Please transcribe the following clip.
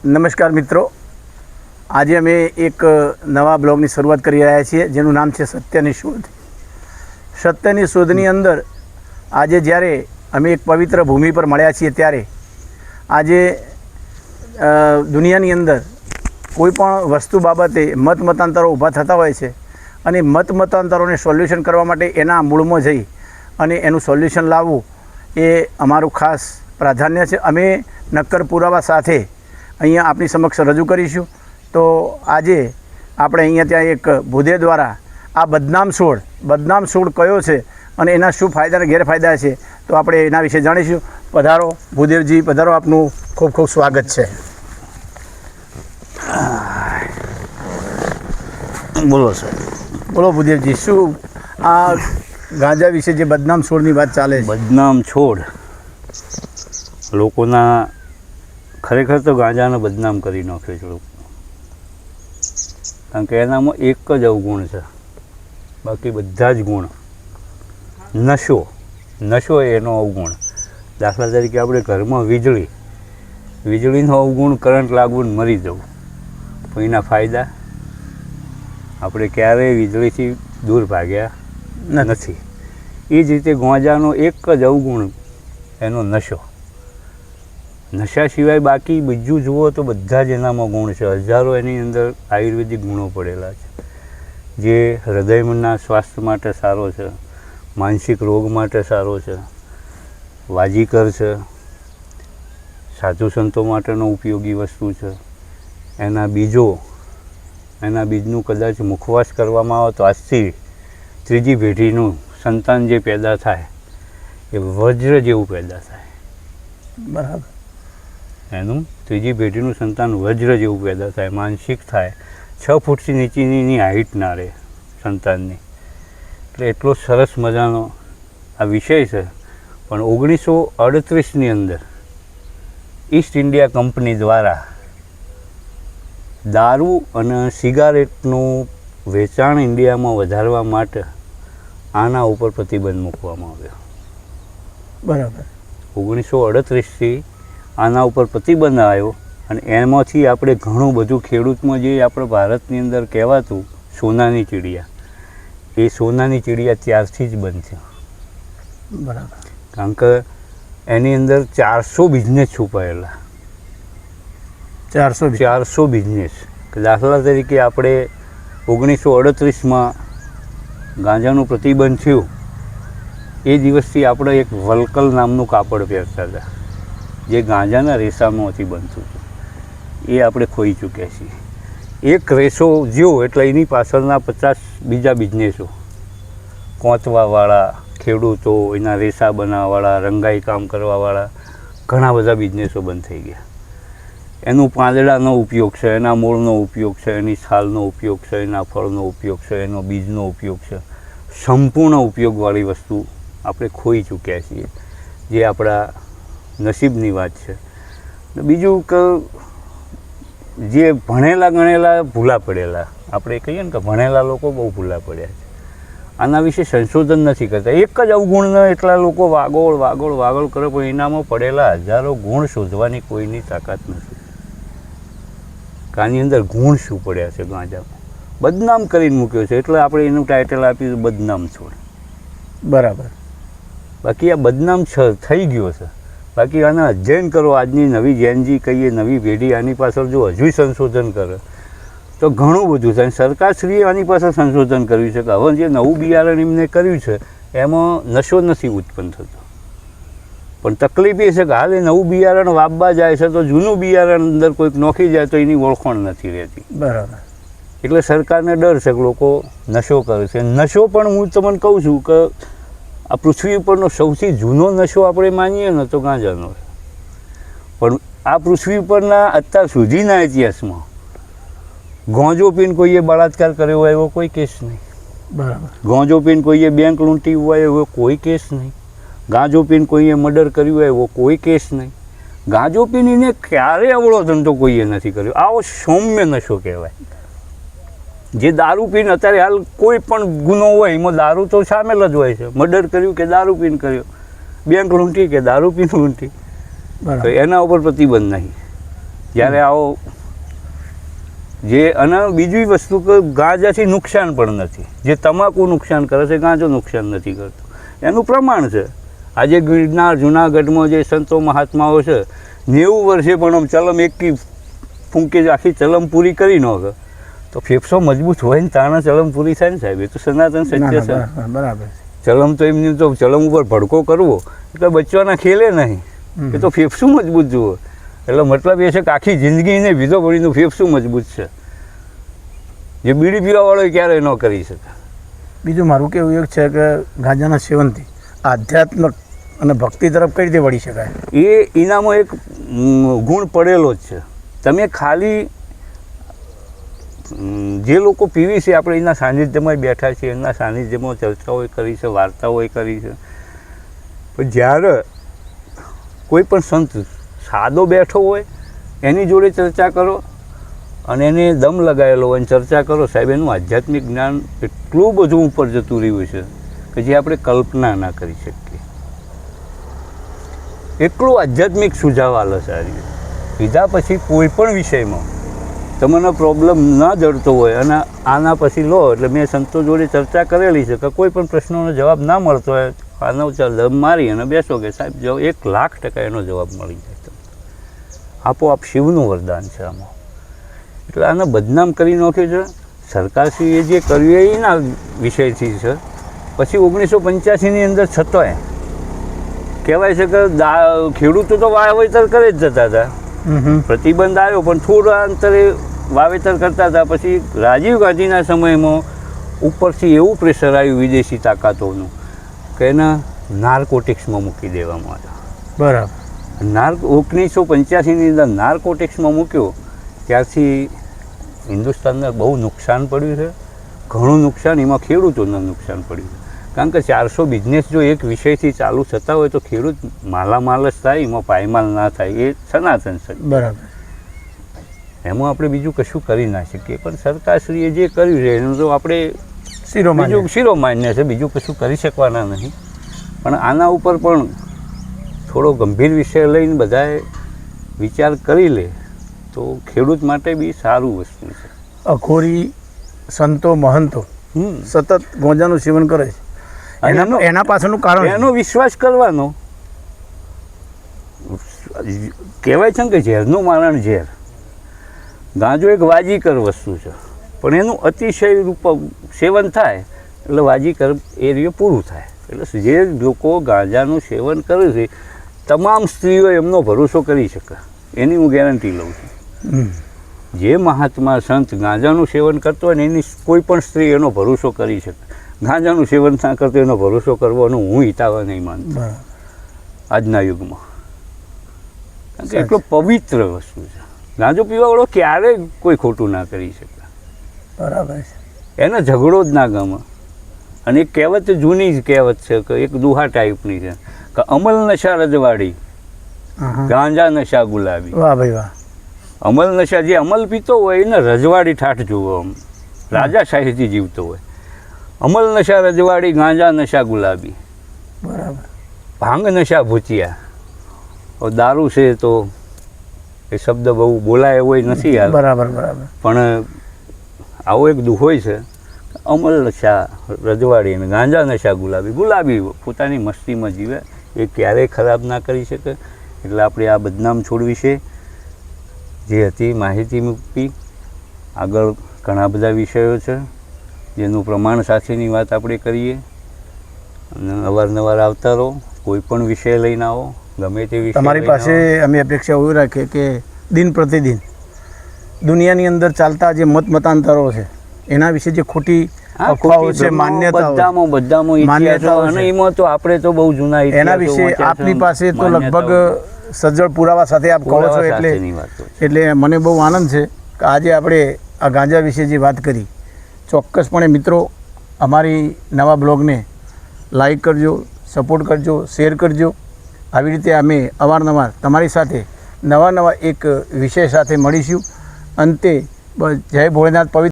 નમસ્કાર મિત્રો, આજે અમે એક નવા બ્લોગની શરૂઆત કરી રહ્યા છીએ જેનું નામ છે સત્યની શોધ. સત્યની શોધની અંદર આજે જ્યારે અમે એક પવિત્ર ભૂમિ પર મળ્યા છીએ ત્યારે આજે દુનિયાની અંદર કોઈ પણ વસ્તુ બાબતે મતાંતરો ઊભા થતા હોય છે અને મતાંતરોને સોલ્યુશન કરવા માટે એના મૂળમાં જઈ અને એનું સોલ્યુશન લાવવું એ અમારું ખાસ પ્રાધાન્ય છે. અમે નક્કર પુરાવા સાથે અહીંયા આપની સમક્ષ રજૂ કરીશું. તો આજે આપણે અહીંયા ત્યાં એક ભૂદેવ દ્વારા આ બદનામ છોડ કયો છે અને એના શું ફાયદા અને ગેરફાયદા છે તો આપણે એના વિશે જાણીશું. પધારો ભૂદેવજી, પધારો, આપનું ખૂબ ખૂબ સ્વાગત છે. બોલો સર. બોલો ભૂદેવજી, શું આ ગાંજા વિશે જે બદનામ છોડની વાત ચાલે છે? બદનામ છોડ લોકોના ખરેખર તો ગાંજાને બદનામ કરી નાખ્યો છે લોકો, કારણ કે એનામાં એક જ અવગુણ છે, બાકી બધા જ ગુણ. નશો એનો અવગુણ. દાખલા તરીકે આપણે ઘરમાં વીજળીનો અવગુણ કરંટ લાગવું ને મરી જવું, પણ એના ફાયદા આપણે ક્યારેય વીજળીથી દૂર ભાગ્યા નથી. એ જ રીતે ગાંજાનો એક જ અવગુણ એનો નશો. નશા સિવાય બાકી બીજું જુઓ તો બધા જ એનામાં ગુણ છે. હજારો એની અંદર આયુર્વેદિક ગુણો પડેલા છે જે હૃદયના સ્વાસ્થ્ય માટે સારો છે, માનસિક રોગ માટે સારો છે, વાજીકર છે, સાધુ સંતો માટેનો ઉપયોગી વસ્તુ છે. એના બીજનું કદાચ મુખવાસ કરવામાં આવે તો આજથી ત્રીજી પેઢીનું સંતાન જે પેદા થાય એ વજ્ર જેવું પેદા થાય. બરાબર. એનું ત્રીજી પેઢીનું સંતાન વજ્ર જેવું પેદા થાય, માનસિક થાય, 6 ફૂટથી નીચેની હાઈટ ના રહે સંતાનની. એટલે એટલો સરસ મજાનો આ વિષય છે. પણ 1938ની અંદર ઈસ્ટ ઇન્ડિયા કંપની દ્વારા દારૂ અને સિગારેટનું વેચાણ ઇન્ડિયામાં વધારવા માટે આના ઉપર પ્રતિબંધ મૂકવામાં આવ્યો. બરાબર. 1938થી આના ઉપર પ્રતિબંધ આવ્યો અને એમાંથી આપણે ઘણું બધું ખેડૂતમાં જે આપણે ભારતની અંદર કહેવાતું સોનાની ચીડિયા, એ સોનાની ચીડિયા ત્યારથી જ બંધ થયો. બરાબર. કારણ કે એની અંદર 400 બિઝનેસ છુપાયેલા. 400 બિઝનેસ. દાખલા તરીકે આપણે 1938માં ગાંજાનું પ્રતિબંધ થયું એ દિવસથી આપણે એક વલકલ નામનું કાપડ પહેરતા હતા જે ગાંજાના રેસામાંથી બનતું હતું. એ આપણે ખોઈ ચૂક્યા છીએ. એક રેસો જ્યો એટલે એની પાછળના 50 બીજા બિઝનેસો, કોંચવાવાળા, ખેડૂતો, એના રેસા બનાવવાવાળા, રંગાઈ કામ કરવાવાળા, ઘણા બધા બિઝનેસો બંધ થઈ ગયા. એનું પાંદડાનો ઉપયોગ છે, એના મૂળનો ઉપયોગ છે, એની છાલનો ઉપયોગ છે, એના ફળનો ઉપયોગ છે, એનો બીજનો ઉપયોગ છે. સંપૂર્ણ ઉપયોગવાળી વસ્તુ આપણે ખોઈ ચૂક્યા છીએ, જે આપણા નસીબની વાત છે. બીજું કે જે ભણેલા ગણેલા ભૂલા પડેલા, આપણે કહીએ ને કે ભણેલા લોકો બહુ ભૂલા પડ્યા છે, આના વિશે સંશોધન નથી કરતા. એક જ અવગુણને એટલા લોકો વાગોળ કરે, પણ એનામાં પડેલા હજારો ગુણ શોધવાની કોઈની તાકાત નથી. આની અંદર ગુણ શું પડ્યા છે ગાંજામાં? બદનામ કરીને મૂક્યો છે, એટલે આપણે એનું ટાઇટલ આપ્યું બદનામ છોડ. બરાબર. બાકી આ બદનામ થઈ ગયો છે. બાકી આને અધ્યયન કરો, આજની નવી જેનજી કહીએ, નવી પેઢી આની પાછળ જો હજુ સંશોધન કરે તો ઘણું બધું થાય. સરકારશ્રીએ આની પાછળ સંશોધન કર્યું છે કે હવે જે નવું બિયારણ એમને કર્યું છે એમાં નશો નથી ઉત્પન્ન થતો. પણ તકલીફ એ છે કે હાલ એ નવું બિયારણ વાવવા જાય છે તો જૂનું બિયારણ અંદર કોઈક નોખી જાય તો એની ઓળખાણ નથી રહેતી. બરાબર. એટલે સરકારને ડર છે કે લોકો નશો કરે છે. નશો પણ હું તમને કહું છું કે આ પૃથ્વી ઉપરનો સૌથી જૂનો નશો આપણે માનીએ ને તો ગાંજાનો છે. પણ આ પૃથ્વી ઉપરના અત્યાર સુધીના ઇતિહાસમાં ગાંજો પીને કોઈએ બળાત્કાર કર્યો હોય એવો કોઈ કેસ નહીં. બરાબર. ગાંજો પીને કોઈએ બેંક લૂંટી હોય એવો કોઈ કેસ નહીં. ગાંજો પીને કોઈએ મર્ડર કર્યું હોય એવો કોઈ કેસ નહીં. ગાંજો પીને ક્યારે અવળો ધંધો કોઈએ નથી કર્યો. આવો સૌમ્ય નશો કહેવાય. જે દારૂ પીને અત્યારે હાલ કોઈ પણ ગુનો હોય એમાં દારૂ તો સામેલ જ હોય છે. મર્ડર કર્યું કે દારૂ પીને કર્યો, બેંક લૂંટી કે દારૂ પીને લૂંટી, તો એના ઉપર પ્રતિબંધ નહીં. જ્યારે આવો જે અને બીજી વસ્તુ કે ગાંજાથી નુકસાન પણ નથી. જે તમાકુ નુકસાન કરે છે ગાંજો નુકસાન નથી કરતો. એનું પ્રમાણ છે. આજે ગિરનાર જુનાગઢમાં જે સંતો મહાત્માઓ છે 90 વર્ષે પણ આમ ચલમ એકી ફૂંકે આખી ચલમ પૂરી કરી ન કે તો ફેફસો મજબૂત હોય ને તાણા ચલમ પૂરી થાય ને સાહેબ. એ તો સનાતન સત્ય છે. બરાબર. ચલમ તો એમની તો ચલમ ઉપર ભડકો કરવો એટલે બચવાના ખેલે નહીં. એ તો ફેફસું મજબૂત જુઓ. એટલે મતલબ એ છે કે આખી જિંદગીને વિધો પડીનું ફેફસું મજબૂત છે, જે બીડી પીવાવાળો ક્યારેય ન કરી શકે. બીજું મારું કેવું એક છે કે ગાંજાના સેવનથી આધ્યાત્મ અને ભક્તિ તરફ કઈ રીતે વળી શકાય? એ એનામાં એક ગુણ પડેલો જ છે. તમે ખાલી જે લોકો પીવી છે, આપણે એના સાનિધ્યમાં બેઠા છીએ, એના સાનિધ્યમાં ચર્ચાઓ કરી છે, વાર્તાઓ કરી છે, પણ જ્યારે કોઈ પણ સંત સાદો બેઠો હોય એની જોડે ચર્ચા કરો અને એને દમ લગાવેલો હોય અને ચર્ચા કરો સાહેબ, એનું આધ્યાત્મિક જ્ઞાન એટલું બધું ઉપર જતું રહ્યું છે કે જે આપણે કલ્પના ના કરી શકીએ. એટલું આધ્યાત્મિક સુઝાવ આલે સારી પીધા પછી કોઈ પણ વિષયમાં તમને પ્રોબ્લેમ ના જડતો હોય અને આના પછી લો એટલે મેં સંતો જોડે ચર્ચા કરેલી છે કે કોઈ પણ પ્રશ્નોનો જવાબ ના મળતો હોય આનો દમ મારી અને બેસો કે સાહેબ 1,00,000% એનો જવાબ મળી જાય તમને. આપોઆપ શિવનું વરદાન છે આમાં. એટલે આને બદનામ કરી નાખ્યું છે. સરકારશ્રીએ જે કર્યું એના વિષયથી છે. પછી 1985ની અંદર છતાંય કહેવાય છે કે ખેડૂતો તો વાવેતર કરે જ જતા હતા. પ્રતિબંધ આવ્યો પણ થોડા અંતરે વાવેતર કરતા હતા. પછી રાજીવ ગાંધીના સમયમાં ઉપરથી એવું પ્રેશર આવ્યું વિદેશી તાકાતોનું કે એના નાર્કોટિક્સમાં મૂકી દેવામાં આવ્યા. બરાબર. 1985ની અંદર નાર્કોટિક્સમાં મૂક્યો ત્યારથી હિન્દુસ્તાનને બહુ નુકસાન પડ્યું છે. ઘણું નુકસાન, એમાં ખેડૂતોને નુકસાન પડ્યું છે. કારણ કે 400 બિઝનેસ જો એક વિષયથી ચાલુ થતા હોય તો ખેડૂત માલામાલ જ થાય, એમાં પાયમાલ ના થાય. એ સનાતન છે. બરાબર. એમાં આપણે બીજું કશું કરી ના શકીએ. પણ સરકારશ્રીએ જે કર્યું છે એનું તો આપણે શિરોમાન્ય છે, બીજું કશું કરી શકવાના નહીં. પણ આના ઉપર પણ થોડો ગંભીર વિષય લઈને બધાએ વિચાર કરી લે તો ખેડૂત માટે બી સારું વસ્તુ છે. અઘોરી સંતો મહંતો સતત ગાંજાનું સેવન કરે છે. એના પાછળનું કારણ એનો વિશ્વાસ કરવાનો. કહેવાય છે ને કે ઝેરનું મારણ ઝેર. ગાંજો એક વાજીકર વસ્તુ છે, પણ એનું અતિશય રૂપ સેવન થાય એટલે વાજીકર એરિયો પૂરું થાય. એટલે જે લોકો ગાંજાનું સેવન કરે છે તમામ સ્ત્રીઓ એમનો ભરોસો કરી શકે એની હું ગેરંટી લઉં છું. જે મહાત્મા સંત ગાંજાનું સેવન કરતો હોય ને એની કોઈ પણ સ્ત્રી એનો ભરોસો કરી શકે. ગાંજાનું સેવન ના કરતો એનો ભરોસો કરવાનો હું હિતાવા નહીં માનતો આજના યુગમાં. કારણ કે એટલો પવિત્ર વસ્તુ છે. ગાંજો પીવાવાળો ક્યારેય કોઈ ખોટું ના કરી શકે. બરાબર છે. એને ઝઘડો જ ના ગમે. અને એક કહેવત જૂની જ કહેવત છે કે એક દુહા ટાઈપની છે કે અમલ નશા રજવાડી, ગાંજા નશા ગુલાબી. વાહ ભાઈ વાહ. અમલ નશા, જે અમલ પીતો હોય એને રજવાડી ઠાઠ જુઓ, આમ રાજાશાહીથી જીવતો હોય. અમલ નશા રજવાડી, ગાંજા નશા ગુલાબી. બરાબર. ભાંગ નશા ભૂચિયા. દારૂ છે તો એ શબ્દ બહુ બોલાય એવો નથી યાર. બરાબર બરાબર. પણ આવો એક દુહોય છે, અમલ નશા રજવાડી અને ગાંજા નશા ગુલાબી. ગુલાબી પોતાની મસ્તીમાં જીવે, એ ક્યારેય ખરાબ ના કરી શકે. એટલે આપણે આ બદનામ છોડવી છે. જે હતી માહિતી મૂકવી. આગળ ઘણા બધા વિષયો છે જેનું પ્રમાણ સાથેની વાત આપણે કરીએ. અને અવારનવાર આવતા રહો, કોઈ પણ વિષય લઈને આવો, ગમે તે વિષય. તમારી પાસે અમે અપેક્ષા એવી રાખીએ કે દિન પ્રતિદિન દુનિયાની અંદર ચાલતા જે મતાંતરો છે એના વિશે જે ખોટી અફવાઓ છે, માન્યતાઓ, બધામાં અને એમાં તો આપણે તો બહુ જૂના એના વિશે આપની પાસે તો લગભગ સજ્જડ પુરાવા સાથે આપ કહો છો. એટલે મને બહુ આનંદ છે કે આજે આપણે આ ગાંજા વિશે જે વાત કરી. ચોક્કસપણે મિત્રો અમારી નવા બ્લોગને લાઈક કરજો, સપોર્ટ કરજો, શેર કરજો. આવી રીતે અમે અવારનવાર તમારી સાથે નવા એક વિષય સાથે મળીશું. અંતે જય ભોળેનાથ. પવિત્ર